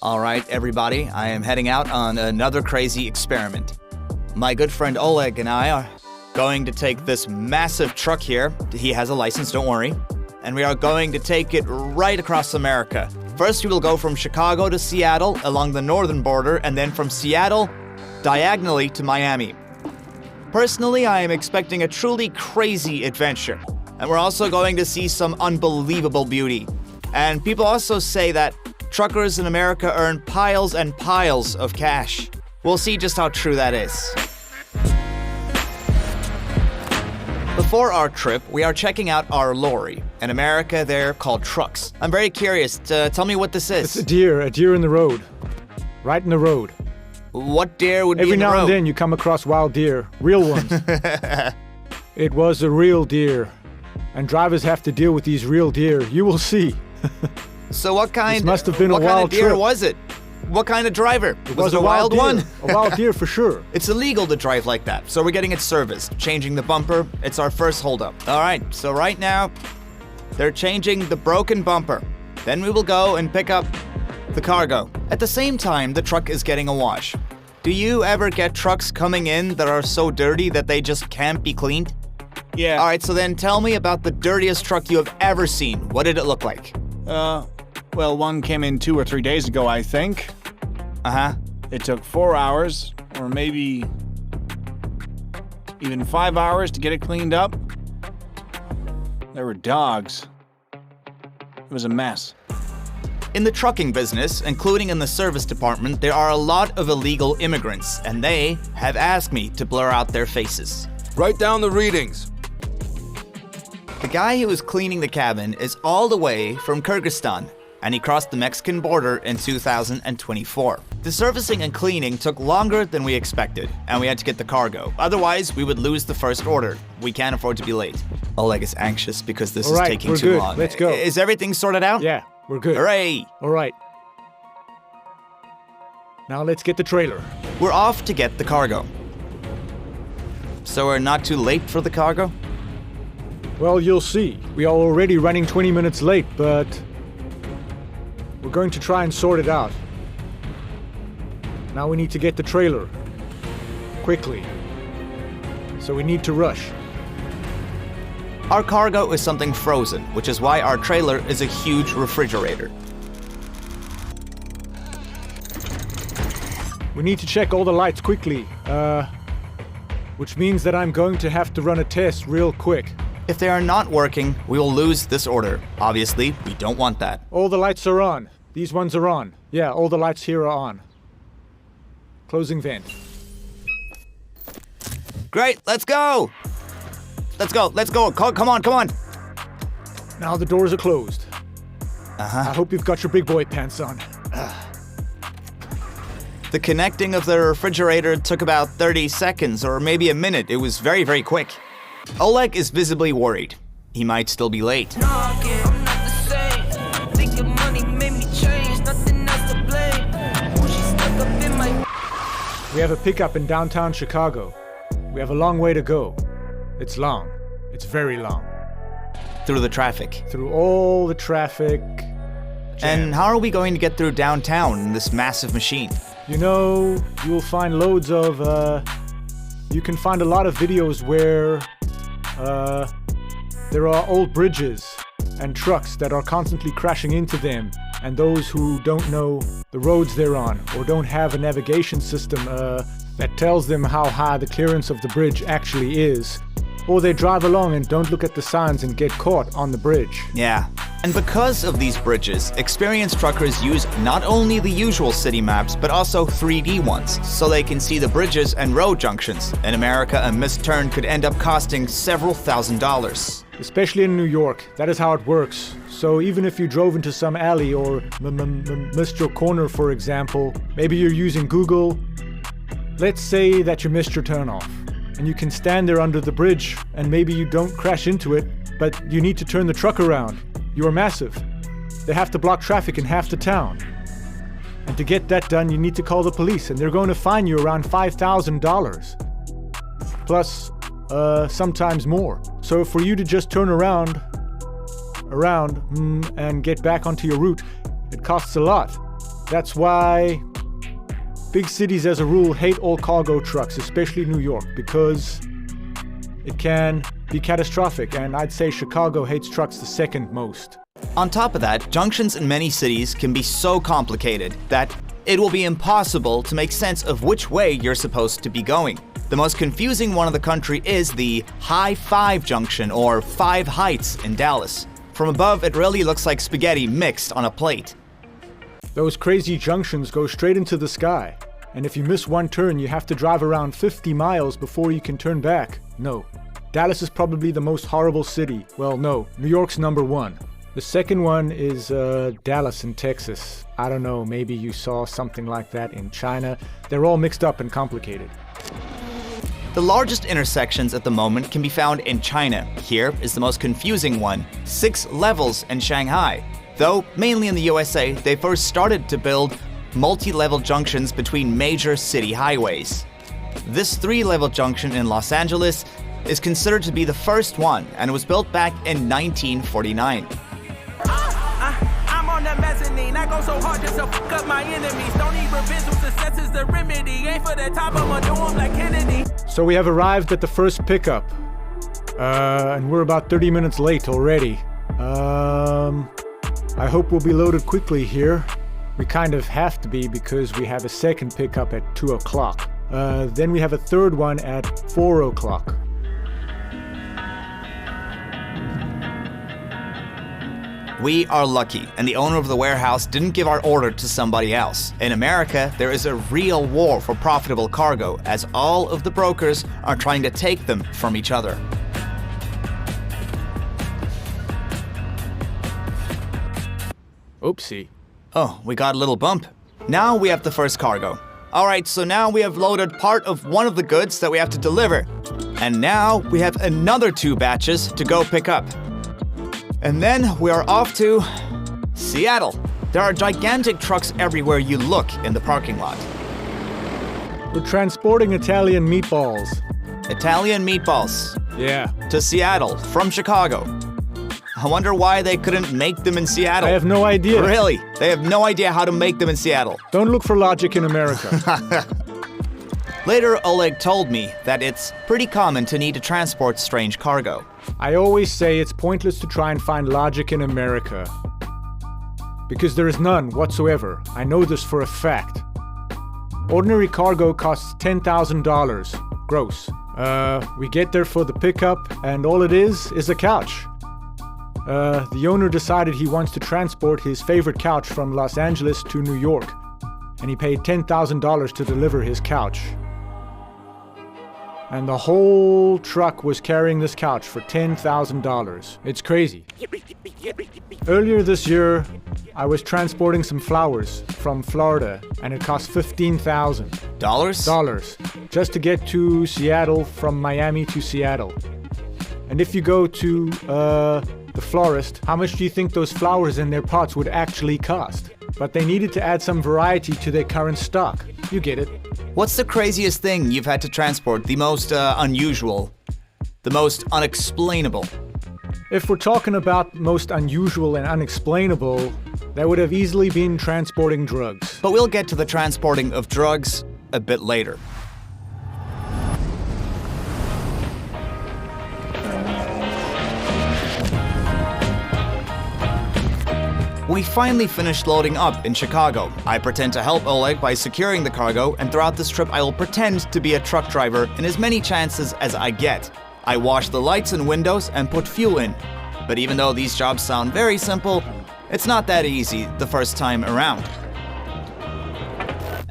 All right, everybody, I am heading out on another crazy experiment. My good friend Oleg and I are going to take this massive truck here. He has a license, don't worry. And we are going to take it right across America. First, we will go from Chicago to Seattle along the northern border, and then from Seattle diagonally to Miami. Personally, I am expecting a truly crazy adventure. And we're also going to see some unbelievable beauty. And people also say that truckers in America earn piles and piles of cash. We'll see just how true that is. Before our trip, we are checking out our lorry. In America, they're called trucks. I'm very curious. Tell me what this is. It's a deer in the road. Right in the road. What deer would be in the road? Every now and then you come across wild deer, real ones. It was a real deer. And drivers have to deal with these real deer. You will see. So what kind? This must have been a wild kind of deer trip. was it? What kind of driver? It was it a wild wild one? A wild deer for sure. It's illegal to drive like that, so we're getting it serviced. Changing the bumper, it's our first holdup. All right, so right now, they're changing the broken bumper. Then we will go and pick up the cargo. At the same time, the truck is getting a wash. Do you ever get trucks coming in that are so dirty that they just can't be cleaned? Yeah. All right, so then tell me about the dirtiest truck you have ever seen. What did it look like? Well, one came in 2 or 3 days ago, I think. Uh-huh. It took 4 hours, or maybe even 5 hours to get it cleaned up. There were dogs. It was a mess. In the trucking business, including in the service department, there are a lot of illegal immigrants, and they have asked me to blur out their faces. Write down the readings. The guy who was cleaning the cabin is all the way from Kyrgyzstan, and he crossed the Mexican border in 2024. The servicing and cleaning took longer than we expected, and we had to get the cargo. Otherwise, we would lose the first order. We can't afford to be late. Oleg is anxious because this is taking too long. Let's go. Is everything sorted out? Yeah, we're good. Hooray! All right. Now let's get the trailer. We're off to get the cargo. So we're not too late for the cargo? Well, you'll see. We are already running 20 minutes late, but we're going to try and sort it out. Now we need to get the trailer. Quickly. So we need to rush. Our cargo is something frozen, which is why our trailer is a huge refrigerator. We need to check all the lights quickly, which means that I'm going to have to run a test real quick. If they are not working, we will lose this order. Obviously, we don't want that. All the lights are on. These ones are on. Yeah, all the lights here are on. Closing vent. Great, let's go! Let's go. Come on. Now the doors are closed. Uh-huh. I hope you've got your big boy pants on. The connecting of the refrigerator took about 30 seconds, or maybe a minute. It was very, very quick. Oleg is visibly worried. He might still be late. We have a pickup in downtown Chicago. We have a long way to go. It's long. It's very long. Through the traffic. Through all the traffic. And how are we going to get through downtown in this massive machine? You know, you'll find loads of, you can find a lot of videos where, there are old bridges and trucks that are constantly crashing into them, and those who don't know the roads they're on or don't have a navigation system that tells them how high the clearance of the bridge actually is, or they drive along and don't look at the signs and get caught on the bridge. Yeah. And because of these bridges, experienced truckers use not only the usual city maps, but also 3D ones, so they can see the bridges and road junctions. In America, a missed turn could end up costing several $1,000s. Especially in New York, that is how it works. So even if you drove into some alley or missed your corner, for example, maybe you're using Google. Let's say that you missed your turnoff, and you can stand there under the bridge, and maybe you don't crash into it, but you need to turn the truck around. You are massive. They have to block traffic in half the town. And to get that done, you need to call the police, and they're going to fine you around $5,000. Plus, sometimes more. So for you to just turn around and get back onto your route, it costs a lot. That's why big cities as a rule hate all cargo trucks, especially New York, because it can be catastrophic, and I'd say Chicago hates trucks the second most. On top of that, junctions in many cities can be so complicated that it will be impossible to make sense of which way you're supposed to be going. The most confusing one in the country is the High Five Junction, or Five Heights, in Dallas. From above, it really looks like spaghetti mixed on a plate. Those crazy junctions go straight into the sky, and if you miss one turn, you have to drive around 50 miles before you can turn back. No. Dallas is probably the most horrible city. Well, no, New York's number one. The second one is Dallas in Texas. I don't know, maybe you saw something like that in China. They're all mixed up and complicated. The largest intersections at the moment can be found in China. Here is the most confusing one, 6 levels in Shanghai. Though, mainly in the USA, they first started to build multi-level junctions between major city highways. This 3-level junction in Los Angeles is considered to be the first one, and it was built back in 1949. I'm on the mezzanine. I go so hard just to fuck up my enemies. Don't need revenge, success is the remedy. Ain't for the top, I'ma do 'em like Kennedy. So we have arrived at the first pickup. And we're about 30 minutes late already. I hope we'll be loaded quickly here. We kind of have to be because we have a second pickup at 2 o'clock. Then we have a third one at 4 o'clock. We are lucky, and the owner of the warehouse didn't give our order to somebody else. In America, there is a real war for profitable cargo, as all of the brokers are trying to take them from each other. Oopsie. Oh, we got a little bump. Now we have the first cargo. Alright, so now we have loaded part of one of the goods that we have to deliver. And now we have another 2 batches to go pick up. And then we are off to Seattle. There are gigantic trucks everywhere you look in the parking lot. We're transporting Italian meatballs. Italian meatballs Yeah. to Seattle from Chicago. I wonder why they couldn't make them in Seattle. I have no idea. Really? They have no idea how to make them in Seattle. Don't look for logic in America. Later, Oleg told me that it's pretty common to need to transport strange cargo. I always say it's pointless to try and find logic in America. Because there is none whatsoever. I know this for a fact. Ordinary cargo costs $10,000 gross. We get there for the pickup, and all it is a couch. The owner decided he wants to transport his favorite couch from Los Angeles to New York, and he paid $10,000 to deliver his couch. And the whole truck was carrying this couch for $10,000. It's crazy. Earlier this year, I was transporting some flowers from Florida, and it cost $15,000 Dollars? just to get to Seattle from Miami to Seattle. And if you go to the florist, how much do you think those flowers in their pots would actually cost? But they needed to add some variety to their current stock. You get it. What's the craziest thing you've had to transport? The most unusual? The most unexplainable? If we're talking about most unusual and unexplainable, that would have easily been transporting drugs. But we'll get to the transporting of drugs a bit later. We finally finished loading up in Chicago. I pretend to help Oleg by securing the cargo, and throughout this trip I will pretend to be a truck driver in as many chances as I get. I wash the lights and windows and put fuel in. But even though these jobs sound very simple, it's not that easy the first time around.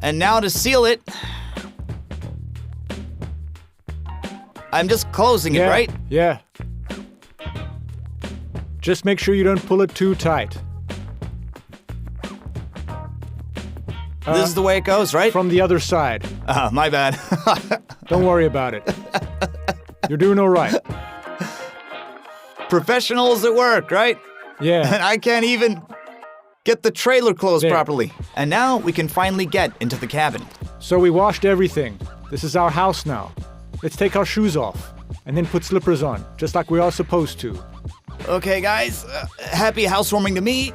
And now to seal it, I'm just closing it, right? Yeah. Just make sure you don't pull it too tight. This is the way it goes, right? From the other side. My bad. Don't worry about it. You're doing all right. Professionals at work, right? Yeah. And I can't even get the trailer closed There. properly. And now we can finally get into the cabin. So we washed everything. This is our house now. Let's take our shoes off and then put slippers on, just like we are supposed to. Okay, guys, happy housewarming to me.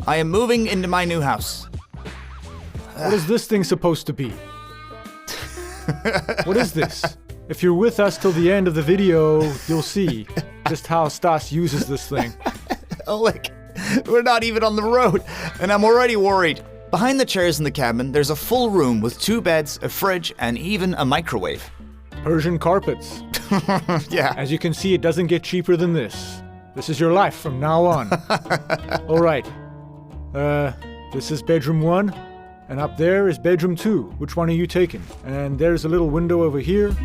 I am moving into my new house. What is this thing supposed to be? What is this? If you're with us till the end of the video, you'll see just how Stas uses this thing. Oleg, we're not even on the road, and I'm already worried. Behind the chairs in the cabin, there's a full room with 2 beds, a fridge, and even a microwave. Persian carpets. Yeah. As you can see, it doesn't get cheaper than this. This is your life from now on. All right. This is bedroom 1, and up there is bedroom 2. Which one are you taking? And there's a little window over here.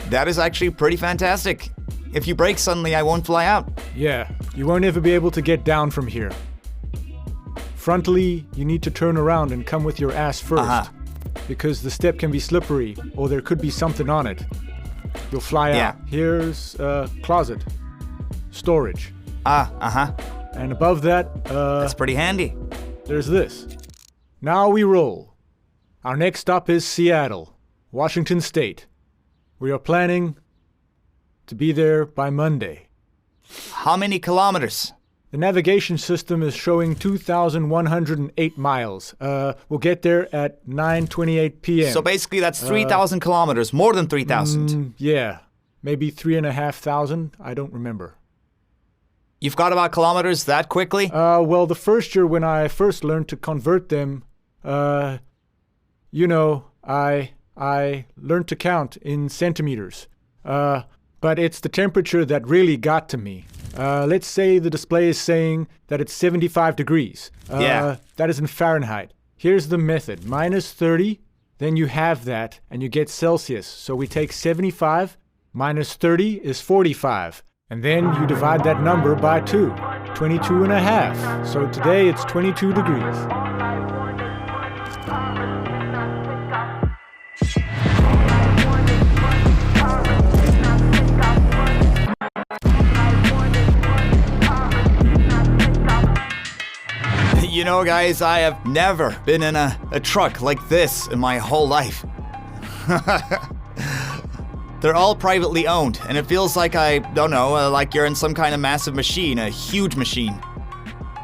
That is actually pretty fantastic. If you break suddenly, I won't fly out. Yeah, you won't ever be able to get down from here. Frontally, you need to turn around and come with your ass first. Because the step can be slippery, or there could be something on it. You'll fly out. Here's a closet. Storage. And above that, That's pretty handy. there's this. Now we roll. Our next stop is Seattle, Washington State. We are planning to be there by Monday. How many kilometers? The navigation system is showing 2,108 miles. We'll get there at 9:28 p.m. So basically that's 3,000 kilometers, more than 3,000. Yeah, maybe 3,500. I don't remember. You forgot about kilometers that quickly? Well, the first year when I first learned to convert them, I learned to count in centimeters. But it's the temperature that really got to me. Let's say the display is saying that it's 75 degrees. That is in Fahrenheit. Here's the method. Minus 30, then you have that, and you get Celsius. So we take 75, minus 30 is 45. And then you divide that number by 2, 22 and a half. So today it's 22 degrees. You know, guys, I have never been in a truck like this in my whole life. They're all privately owned, and it feels like like you're in some kind of massive machine, a huge machine.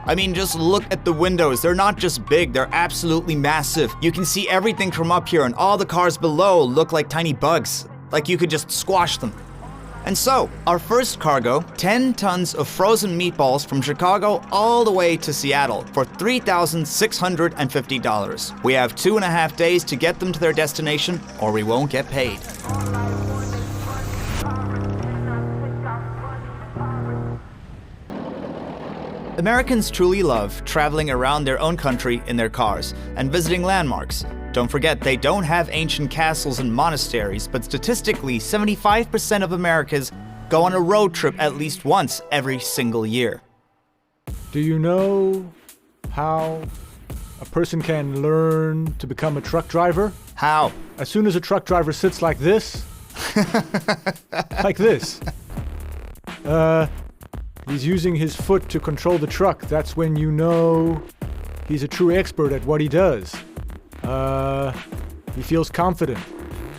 I mean, just look at the windows. They're not just big, they're absolutely massive. You can see everything from up here, and all the cars below look like tiny bugs, like you could just squash them. And so, our first cargo, 10 tons of frozen meatballs from Chicago all the way to Seattle for $3,650. We have 2.5 days to get them to their destination, or we won't get paid. Americans truly love traveling around their own country in their cars and visiting landmarks. Don't forget, they don't have ancient castles and monasteries, but statistically, 75% of Americans go on a road trip at least once every single year. Do you know how a person can learn to become a truck driver? How? As soon as a truck driver sits like this, like this, he's using his foot to control the truck. That's when you know he's a true expert at what he does. He feels confident.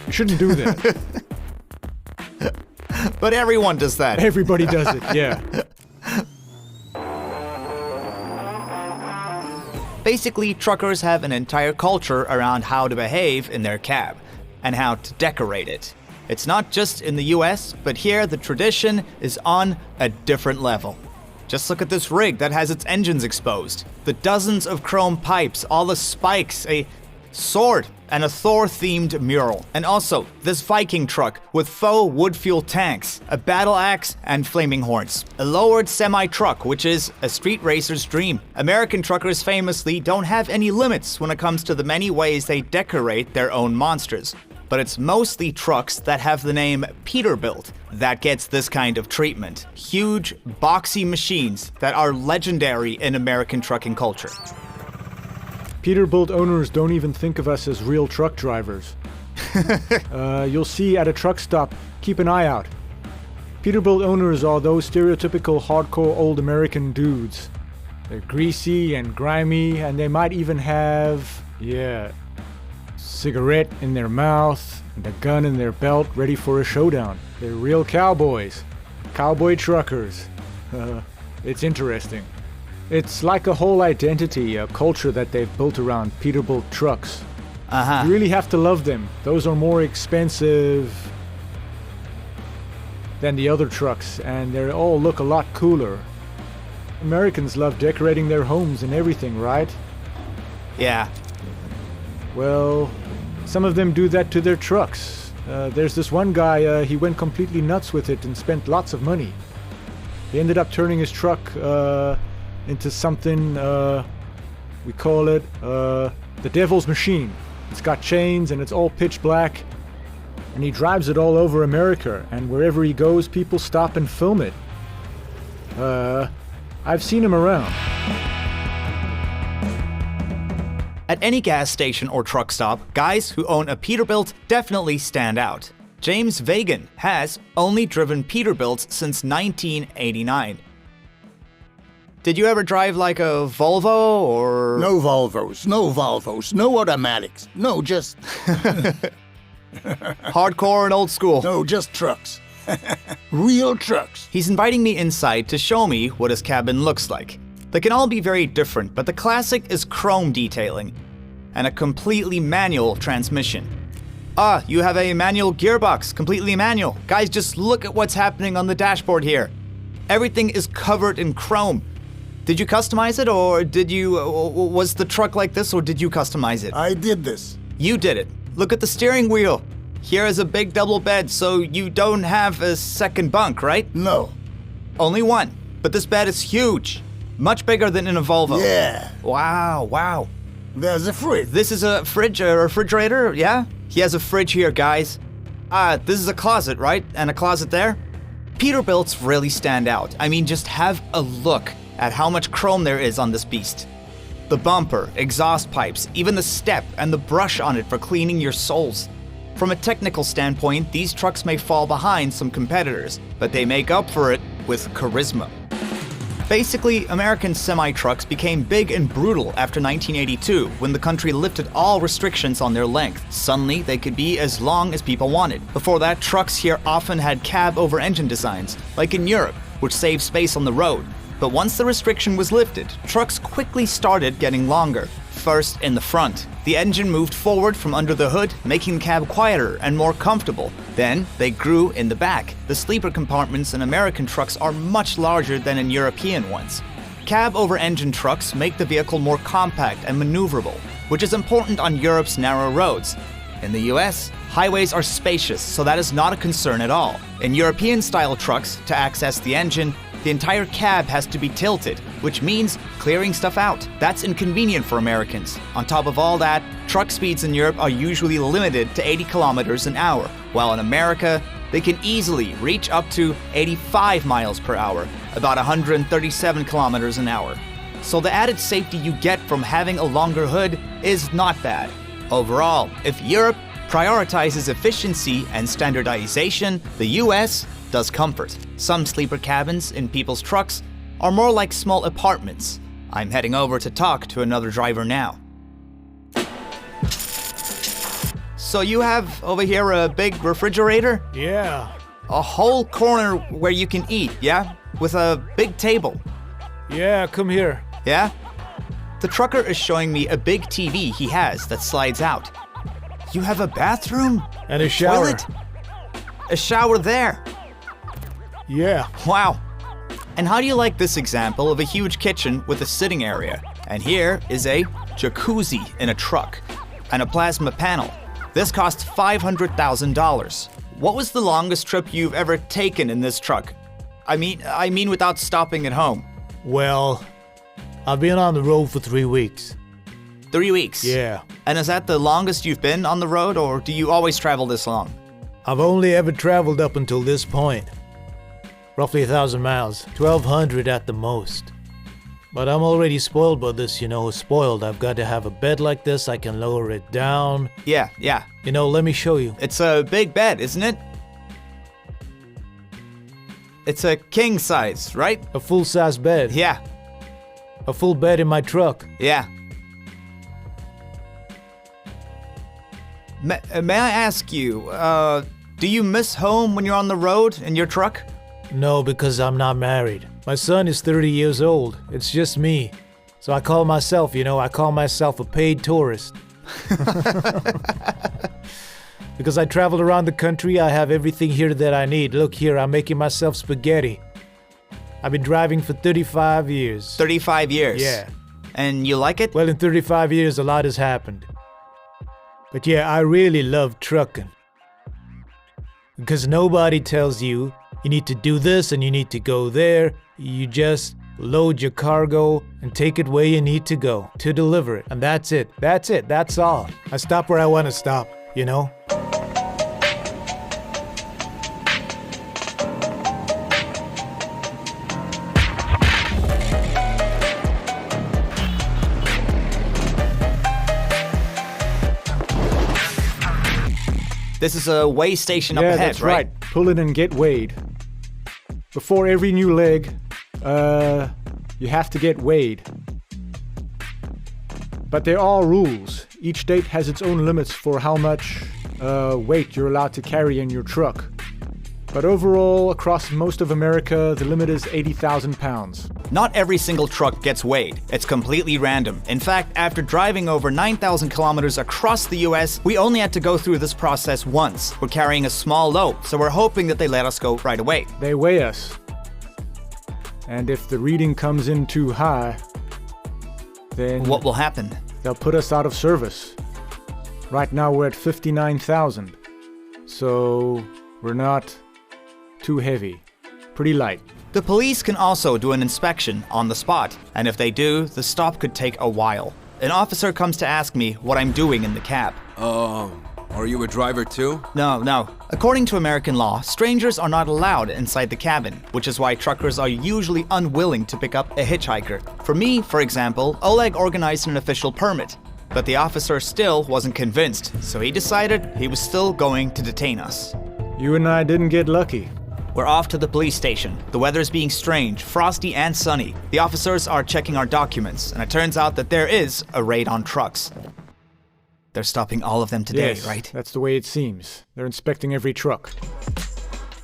You shouldn't do that. But everyone does that. Everybody does it, yeah. Basically, truckers have an entire culture around how to behave in their cab and how to decorate it. It's not just in the US, but here the tradition is on a different level. Just look at this rig that has its engines exposed. The dozens of chrome pipes, all the spikes, a sword, and a Thor-themed mural. And also, this Viking truck with faux wood-fuel tanks, a battle axe, and flaming horns. A lowered semi-truck, which is a street racer's dream. American truckers famously don't have any limits when it comes to the many ways they decorate their own monsters. But it's mostly trucks that have the name Peterbilt that gets this kind of treatment. Huge, boxy machines that are legendary in American trucking culture. Peterbilt owners don't even think of us as real truck drivers. You'll see at a truck stop, keep an eye out. Peterbilt owners are those stereotypical hardcore old American dudes. They're greasy and grimy, and they might even have, cigarette in their mouth and a gun in their belt ready for a showdown. They're real cowboys. Cowboy truckers. It's interesting. It's like a whole identity, a culture that they've built around Peterbilt trucks. Uh-huh. You really have to love them. Those are more expensive than the other trucks, and they all look a lot cooler. Americans love decorating their homes and everything, right? Yeah. Well, some of them do that to their trucks. There's this one guy, he went completely nuts with it and spent lots of money. He ended up turning his truck into something, we call it the Devil's Machine. It's got chains and it's all pitch black. And he drives it all over America, and wherever he goes, people stop and film it. I've seen him around. At any gas station or truck stop, guys who own a Peterbilt definitely stand out. James Vagan has only driven Peterbilts since 1989. Did you ever drive like a Volvo or... No Volvos, no automatics, no just... Hardcore and old school? No, just trucks. Real trucks. He's inviting me inside to show me what his cabin looks like. They can all be very different, but the classic is chrome detailing and a completely manual transmission. Ah, you have a manual gearbox, completely manual. Guys, just look at what's happening on the dashboard here. Everything is covered in chrome. Did you customize it, or was the truck like this, or did you customize it? I did this. You did it. Look at the steering wheel. Here is a big double bed, so you don't have a second bunk, right? No. Only one. But this bed is huge. Much bigger than in a Volvo. Yeah. Wow. There's a fridge. This is a fridge, a refrigerator, yeah? He has a fridge here, guys. This is a closet, right? And a closet there? Peterbilts really stand out. I mean, just have a look at how much chrome there is on this beast. The bumper, exhaust pipes, even the step and the brush on it for cleaning your soles. From a technical standpoint, these trucks may fall behind some competitors, but they make up for it with charisma. Basically, American semi-trucks became big and brutal after 1982, when the country lifted all restrictions on their length. Suddenly, they could be as long as people wanted. Before that, trucks here often had cab-over-engine designs, like in Europe, which saved space on the road. But once the restriction was lifted, trucks quickly started getting longer. First in the front. The engine moved forward from under the hood, making the cab quieter and more comfortable. Then they grew in the back. The sleeper compartments in American trucks are much larger than in European ones. Cab-over-engine trucks make the vehicle more compact and maneuverable, which is important on Europe's narrow roads. In the US, highways are spacious, so that is not a concern at all. In European-style trucks, to access the engine, the entire cab has to be tilted, which means clearing stuff out. That's inconvenient for Americans. On top of all that, truck speeds in Europe are usually limited to 80 kilometers an hour, while in America, they can easily reach up to 85 miles per hour, about 137 kilometers an hour. So the added safety you get from having a longer hood is not bad. Overall, if Europe prioritizes efficiency and standardization, the US does comfort. Some sleeper cabins in people's trucks are more like small apartments. I'm heading over to talk to another driver now. So you have over here a big refrigerator? Yeah. A whole corner where you can eat, yeah? With a big table. Yeah, come here. Yeah? The trucker is showing me a big TV he has that slides out. You have a bathroom? And a shower. Toilet? A shower there. Yeah. Wow. And how do you like this example of a huge kitchen with a sitting area? And here is a jacuzzi in a truck and a plasma panel. This cost $500,000. What was the longest trip you've ever taken in this truck? I mean without stopping at home. Well, I've been on the road for 3 weeks. 3 weeks? Yeah. And is that the longest you've been on the road, or do you always travel this long? I've only ever traveled up until this point. Roughly 1,000 miles, 1,200 at the most. But I'm already spoiled by this, spoiled. I've got to have a bed like this, I can lower it down. Yeah. Let me show you. It's a big bed, isn't it? It's a king size, right? A full-size bed. Yeah. A full bed in my truck. Yeah. May I ask you, do you miss home when you're on the road in your truck? No, because I'm not married. My son is 30 years old. It's just me. So I call myself a paid tourist. Because I travel around the country, I have everything here that I need. Look here, I'm making myself spaghetti. I've been driving for 35 years. 35 years? Yeah. And you like it? Well, in 35 years, a lot has happened. But yeah, I really love trucking. Because nobody tells you need to do this and you need to go there. You just load your cargo and take it where you need to go to deliver it. And that's it. That's all. I stop where I want to stop, you know? This is a weigh station up Yeah, ahead, that's right. Pull in and get weighed. Before every new leg, you have to get weighed. But there are rules. Each state has its own limits for how much weight you're allowed to carry in your truck. But overall, across most of America, the limit is 80,000 pounds. Not every single truck gets weighed. It's completely random. In fact, after driving over 9,000 kilometers across the US, we only had to go through this process once. We're carrying a small load, so we're hoping that they let us go right away. They weigh us. And if the reading comes in too high, then What will happen? they'll put us out of service. Right now we're at 59,000. So we're not too heavy. Pretty light. The police can also do an inspection on the spot, and if they do, the stop could take a while. An officer comes to ask me what I'm doing in the cab. Are you a driver too? No. According to American law, strangers are not allowed inside the cabin, which is why truckers are usually unwilling to pick up a hitchhiker. For me, for example, Oleg organized an official permit, but the officer still wasn't convinced, so he decided he was still going to detain us. You and I didn't get lucky. We're off to the police station. The weather's being strange, frosty and sunny. The officers are checking our documents, and it turns out that there is a raid on trucks. They're stopping all of them today, Yes, right? that's the way it seems. They're inspecting every truck.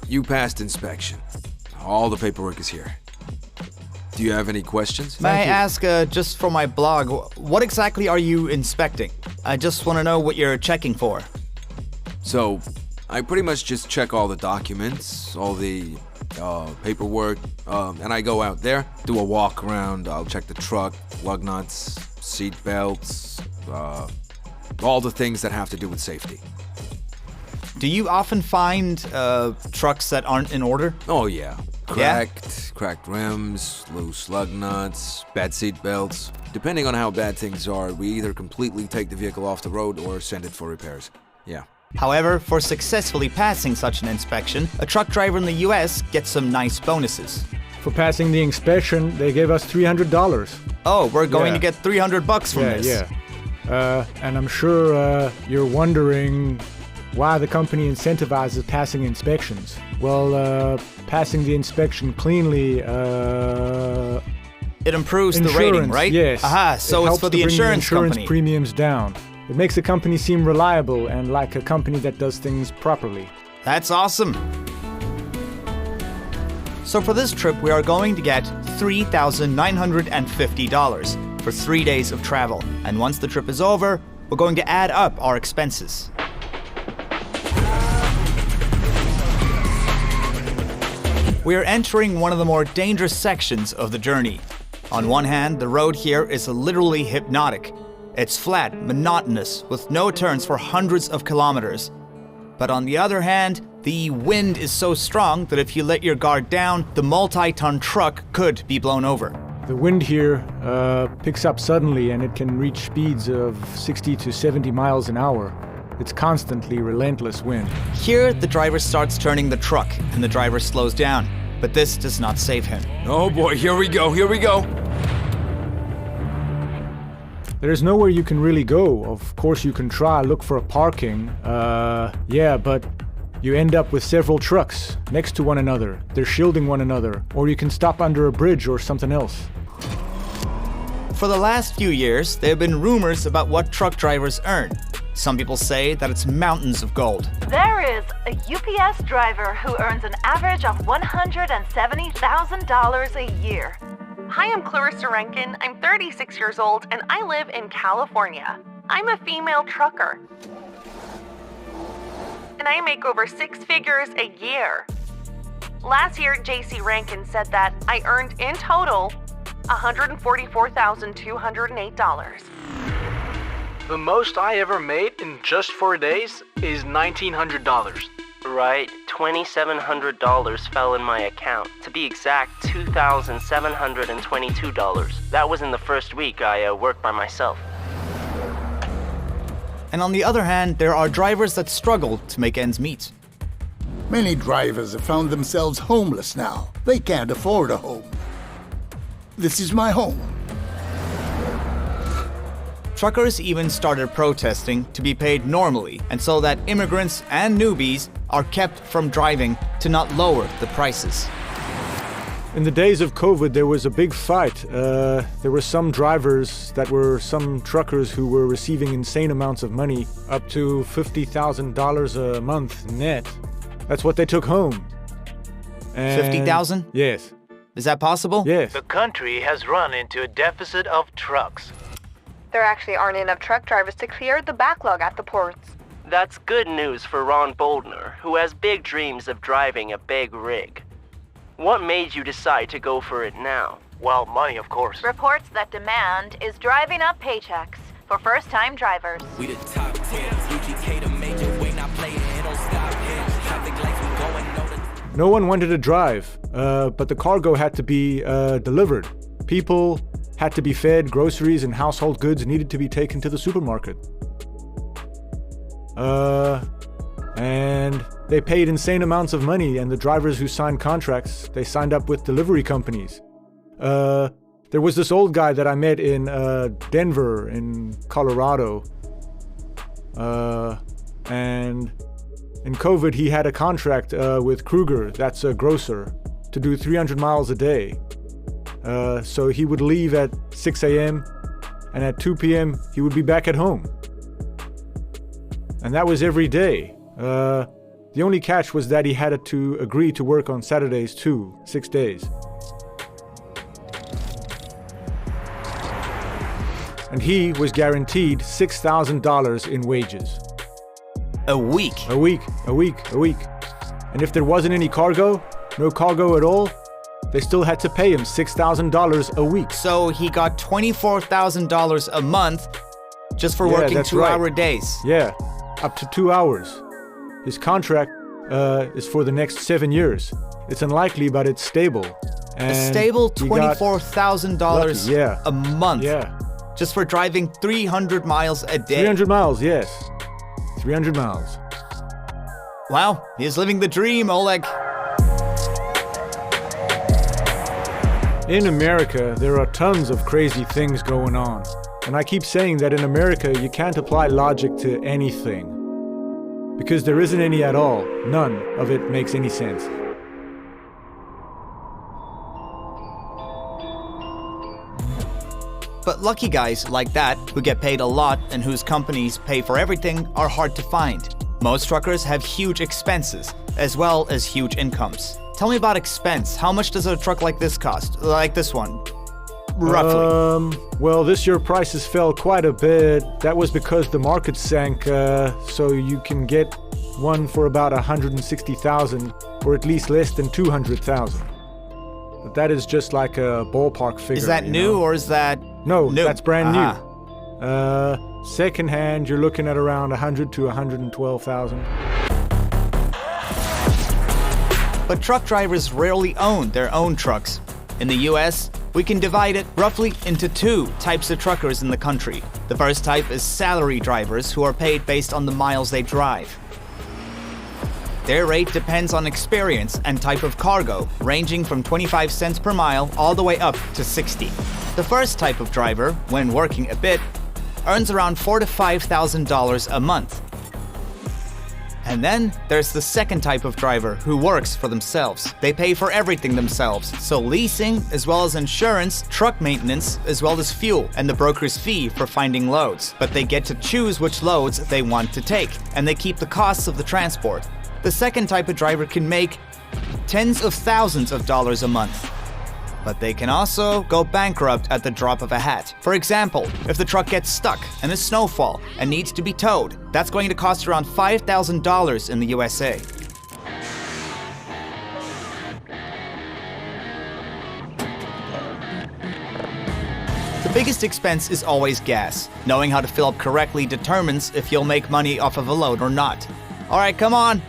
You passed inspection. All the paperwork is here. Do you have any questions? May I ask, just for my blog, what exactly are you inspecting? I just want to know what you're checking for. So, I pretty much just check all the documents, all the paperwork, and I go out there, do a walk around. I'll check the truck, lug nuts, seat belts, all the things that have to do with safety. Do you often find trucks that aren't in order? Oh yeah. Cracked rims, loose lug nuts, bad seat belts. Depending on how bad things are, we either completely take the vehicle off the road or send it for repairs. Yeah. However, for successfully passing such an inspection, a truck driver in the US gets some nice bonuses. For passing the inspection, they gave us $300. Oh, we're going Yeah. to get $300 from this. Yeah. And I'm sure you're wondering why the company incentivizes passing inspections. Well, passing the inspection cleanly, It improves the rating, right? Yes. Aha, so It it's helps for to the bring insurance company. premiums down. It makes the company seem reliable and like a company that does things properly. That's awesome. So for this trip, we are going to get $3,950 for 3 days of travel. And once the trip is over, we're going to add up our expenses. We are entering one of the more dangerous sections of the journey. On one hand, the road here is literally hypnotic. It's flat, monotonous, with no turns for hundreds of kilometers. But on the other hand, the wind is so strong that if you let your guard down, the multi-ton truck could be blown over. The wind here picks up suddenly and it can reach speeds of 60 to 70 miles an hour. It's constantly relentless wind. Here, the driver starts turning the truck, and the driver slows down. But this does not save him. Oh boy, here we go. There's nowhere you can really go. Of course you can try, look for a parking. But you end up with several trucks next to one another. They're shielding one another. Or you can stop under a bridge or something else. For the last few years, there have been rumors about what truck drivers earn. Some people say that it's mountains of gold. There is a UPS driver who earns an average of $170,000 a year. Hi, I'm Clarissa Rankin. I'm 36 years old and I live in California. I'm a female trucker. And I make over 6 figures a year. Last year, JC Rankin said that I earned in total $144,208. The most I ever made in just 4 days is $1,900. Right, $2,700 fell in my account. To be exact, $2,722. That was in the first week I worked by myself. And on the other hand, there are drivers that struggle to make ends meet. Many drivers have found themselves homeless now. They can't afford a home. This is my home. Truckers even started protesting to be paid normally, and so that immigrants and newbies are kept from driving to not lower the prices. In the days of COVID, there was a big fight. There were some some truckers who were receiving insane amounts of money, up to $50,000 a month net. That's what they took home. And 50,000? Yes. Is that possible? Yes. The country has run into a deficit of trucks. There actually aren't enough truck drivers to clear the backlog at the ports. That's good news for Ron Boldner, who has big dreams of driving a big rig. What made you decide to go for it now? Well, money, of course. Reports that demand is driving up paychecks for first-time drivers. We the top 10, UGK the major way, not playing, it don't stop here. Traffic lights, we going, No one wanted to drive, but the cargo had to be delivered. People had to be fed, groceries and household goods needed to be taken to the supermarket. And they paid insane amounts of money, and the drivers who signed contracts, they signed up with delivery companies. There was this old guy that I met in Denver, in Colorado. And in COVID, he had a contract with Kruger, that's a grocer, to do 300 miles a day. So he would leave at 6 a.m. and at 2 p.m. he would be back at home. And that was every day. The only catch was that he had to agree to work on Saturdays too, 6 days. And he was guaranteed $6,000 in wages. A week? A week. And if there wasn't any cargo, no cargo at all, they still had to pay him $6,000 a week. So he got $24,000 a month just for working 2-hour days. Yeah, up to 2 hours. His contract is for the next 7 years. It's unlikely, but it's stable. And a stable $24,000 a month. Yeah. Just for driving 300 miles a day. 300 miles, yes. 300 miles. Wow, he's living the dream, Oleg. In America, there are tons of crazy things going on. And I keep saying that in America, you can't apply logic to anything. Because there isn't any at all. None of it makes any sense. But lucky guys like that, who get paid a lot and whose companies pay for everything, are hard to find. Most truckers have huge expenses, as well as huge incomes. Tell me about expense. How much does a truck like this cost? Like this one? Roughly. Well, this year prices fell quite a bit. That was because the market sank, so you can get one for about $160,000, or at least less than $200,000. But that is just like a ballpark figure. Is that new or is that No, new? That's brand new. Second hand, you're looking at around $100,000 to $112,000. But truck drivers rarely own their own trucks. In the US, we can divide it roughly into 2 types of truckers in the country. The first type is salary drivers who are paid based on the miles they drive. Their rate depends on experience and type of cargo, ranging from 25 cents per mile all the way up to 60. The first type of driver, when working a bit, earns around $4,000 to $5,000 a month. And then there's the second type of driver who works for themselves. They pay for everything themselves. So leasing, as well as insurance, truck maintenance, as well as fuel, and the broker's fee for finding loads. But they get to choose which loads they want to take, and they keep the costs of the transport. The second type of driver can make tens of thousands of dollars a month. But they can also go bankrupt at the drop of a hat. For example, if the truck gets stuck in a snowfall and needs to be towed, that's going to cost around $5,000 in the USA. The biggest expense is always gas. Knowing how to fill up correctly determines if you'll make money off of a load or not. All right, come on.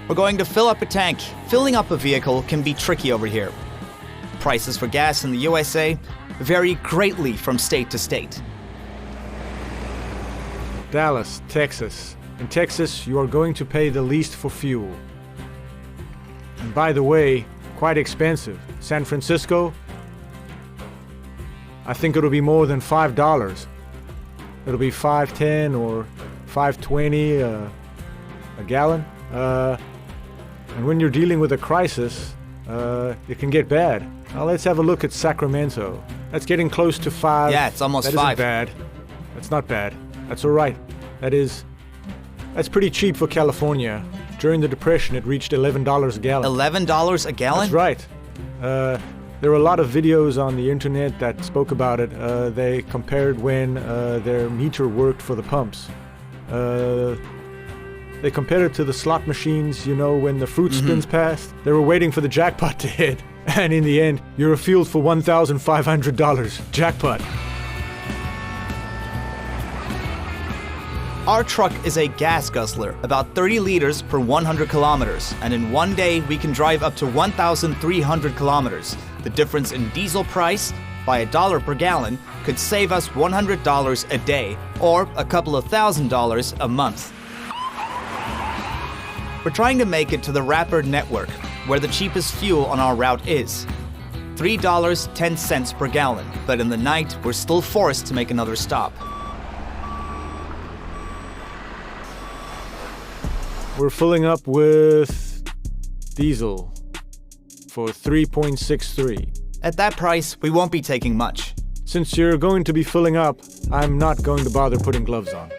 We're going to fill up a tank. Filling up a vehicle can be tricky over here. Prices for gas in the USA vary greatly from state to state. Dallas, Texas. In Texas, you are going to pay the least for fuel. And by the way, quite expensive. San Francisco, I think it'll be more than $5. It'll be $5.10 or $5.20 a gallon. And when you're dealing with a crisis, it can get bad. Now let's have a look at Sacramento. That's getting close to 5. Yeah, it's almost 5. That isn't bad. That's not bad. That's all right. That's pretty cheap for California. During the Depression, it reached $11 a gallon. $11 a gallon? That's right. There were a lot of videos on the internet that spoke about it. They compared when their meter worked for the pumps. They compared it to the slot machines, you know, when the fruit spins past. They were waiting for the jackpot to hit. And in the end, you're refueled for $1,500. Jackpot. Our truck is a gas guzzler, about 30 liters per 100 kilometers. And in one day, we can drive up to 1,300 kilometers. The difference in diesel price by $1 per gallon could save us $100 a day, or a couple of $1,000s a month. We're trying to make it to the Rapid network, where the cheapest fuel on our route is. $3.10 per gallon, but in the night, we're still forced to make another stop. We're filling up with diesel for 3.63. At that price, we won't be taking much. Since you're going to be filling up, I'm not going to bother putting gloves on.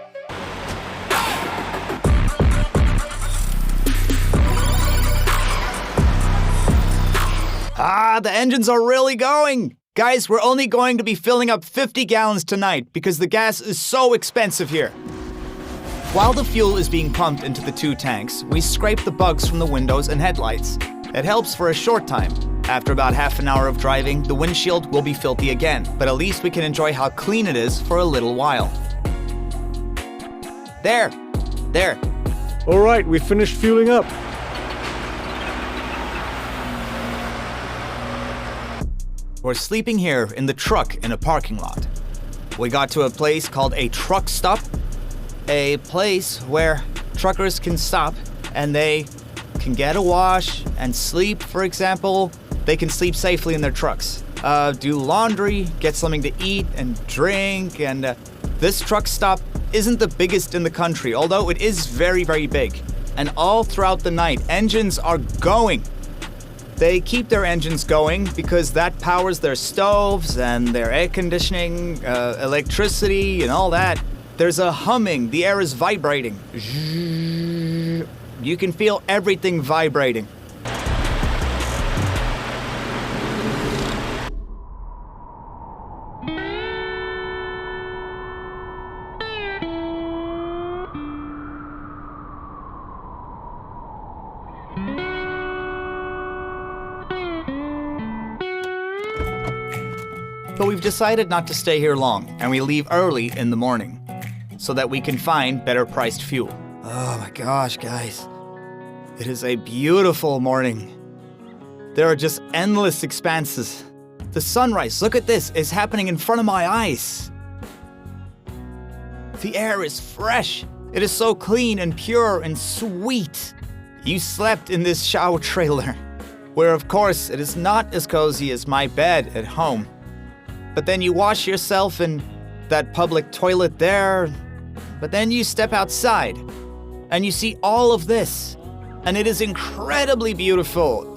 The engines are really going! Guys, we're only going to be filling up 50 gallons tonight because the gas is so expensive here. While the fuel is being pumped into the 2 tanks, we scrape the bugs from the windows and headlights. It helps for a short time. After about half an hour of driving, the windshield will be filthy again, but at least we can enjoy how clean it is for a little while. There. All right, we finished fueling up. We're sleeping here in the truck in a parking lot. We got to a place called a truck stop, a place where truckers can stop and they can get a wash and sleep, for example. They can sleep safely in their trucks, do laundry, get something to eat and drink, and this truck stop isn't the biggest in the country, although it is very, very big. And all throughout the night, engines are going. They keep their engines going because that powers their stoves and their air conditioning, electricity and all that. There's a humming, the air is vibrating. You can feel everything vibrating. But we've decided not to stay here long, and we leave early in the morning, so that we can find better priced fuel. Oh my gosh, guys. It is a beautiful morning. There are just endless expanses. The sunrise, look at this, is happening in front of my eyes. The air is fresh. It is so clean and pure and sweet. You slept in this shower trailer, where of course it is not as cozy as my bed at home. But then you wash yourself in that public toilet there, but then you step outside and you see all of this, and it is incredibly beautiful.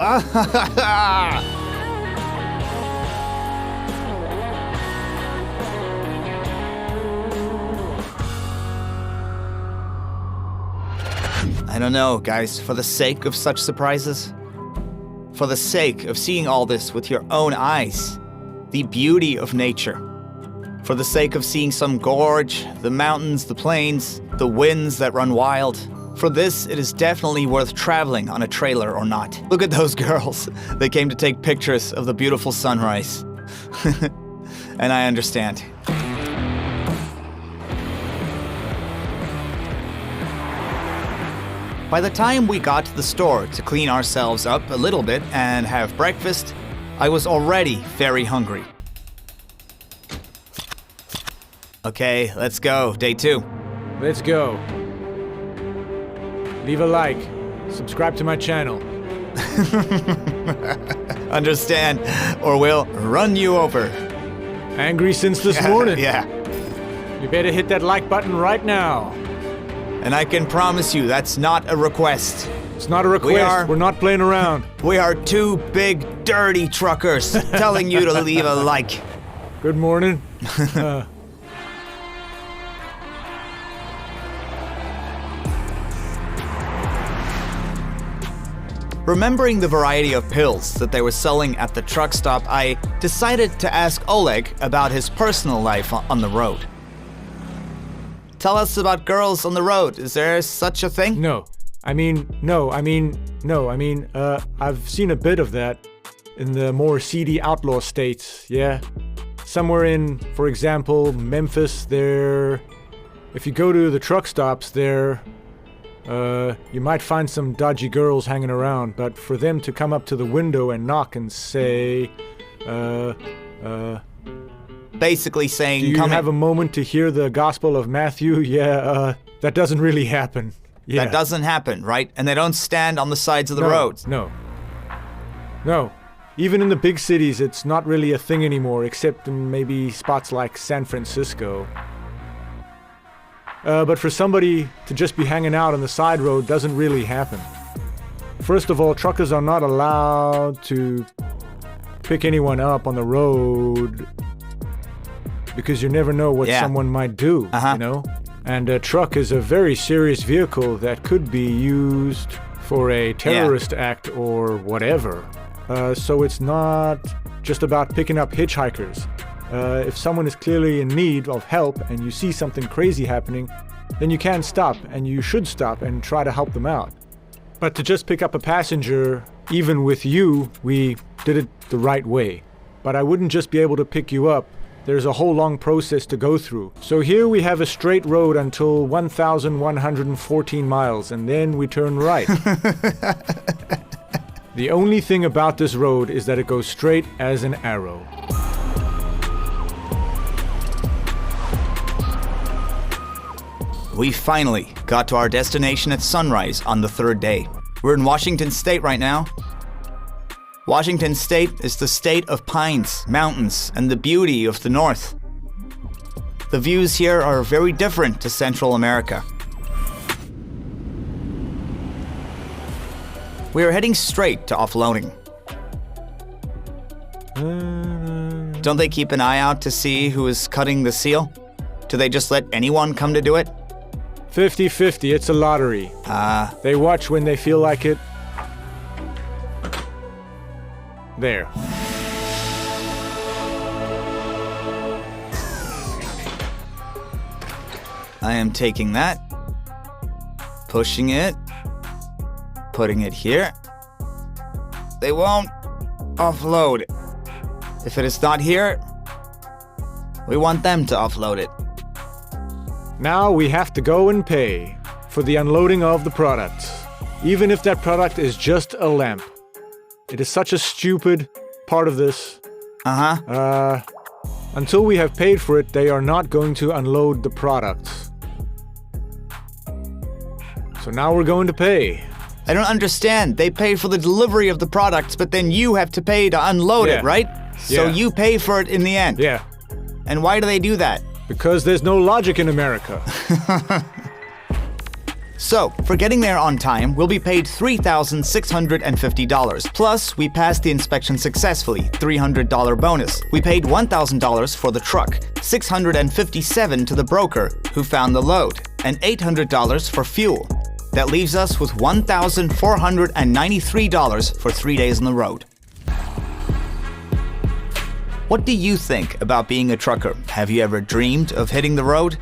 I don't know, guys, for the sake of such surprises, for the sake of seeing all this with your own eyes, the beauty of nature, for the sake of seeing some gorge, the mountains, the plains, the winds that run wild, for this, it is definitely worth traveling on a trailer or not. Look at those girls. They came to take pictures of the beautiful sunrise. And I understand. By the time we got to the store to clean ourselves up a little bit and have breakfast, I was already very hungry. Okay, let's go. Day 2. Let's go. Leave a like. Subscribe to my channel. Understand, or we'll run you over. Angry since this morning. Yeah. You better hit that like button right now. And I can promise you, that's not a request. It's not a request. We're not playing around. We are 2 big, dirty truckers telling you to leave a like. Good morning. Remembering the variety of pills that they were selling at the truck stop, I decided to ask Oleg about his personal life on the road. Tell us about girls on the road. Is there such a thing? No. I've seen a bit of that in the more seedy outlaw states, yeah. Somewhere in, for example, Memphis, if you go to the truck stops there, you might find some dodgy girls hanging around, but for them to come up to the window and knock and say, basically saying, do you have a moment to hear the Gospel of Matthew? Yeah, that doesn't really happen. Yeah. That doesn't happen, right? And they don't stand on the sides of the roads. No. Even in the big cities, it's not really a thing anymore, except in maybe spots like San Francisco. But for somebody to just be hanging out on the side road doesn't really happen. First of all, truckers are not allowed to pick anyone up on the road because you never know what someone might do, you know? And a truck is a very serious vehicle that could be used for a terrorist act or whatever. So it's not just about picking up hitchhikers. If someone is clearly in need of help and you see something crazy happening, then you can stop, and you should stop and try to help them out. But to just pick up a passenger, even with you, we did it the right way. But I wouldn't just be able to pick you up. There's a whole long process to go through. So here we have a straight road until 1,114 miles, and then we turn right. The only thing about this road is that it goes straight as an arrow. We finally got to our destination at sunrise on the 3rd day. We're in Washington State right now. Washington State is the state of pines, mountains, and the beauty of the north. The views here are very different to Central America. We are heading straight to offloading. Don't they keep an eye out to see who is cutting the seal? Do they just let anyone come to do it? 50-50, it's a lottery. They watch when they feel like it. There. I am taking that, pushing it, putting it here. They won't offload. If it is not here, we want them to offload it. Now we have to go and pay for the unloading of the product, even if that product is just a lamp. It is such a stupid part of this. Until we have paid for it, they are not going to unload the products. So now we're going to pay. I don't understand. They pay for the delivery of the products, but then you have to pay to unload it, right? So you pay for it in the end. Yeah. And why do they do that? Because there's no logic in America. So, for getting there on time, we'll be paid $3,650. Plus, we passed the inspection successfully, $300 bonus. We paid $1,000 for the truck, $657 to the broker who found the load, and $800 for fuel. That leaves us with $1,493 for 3 days on the road. What do you think about being a trucker? Have you ever dreamed of hitting the road?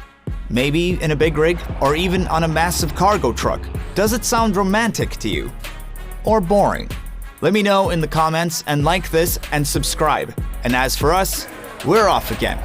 Maybe in a big rig, or even on a massive cargo truck. Does it sound romantic to you? Or boring? Let me know in the comments and like this and subscribe. And as for us, we're off again.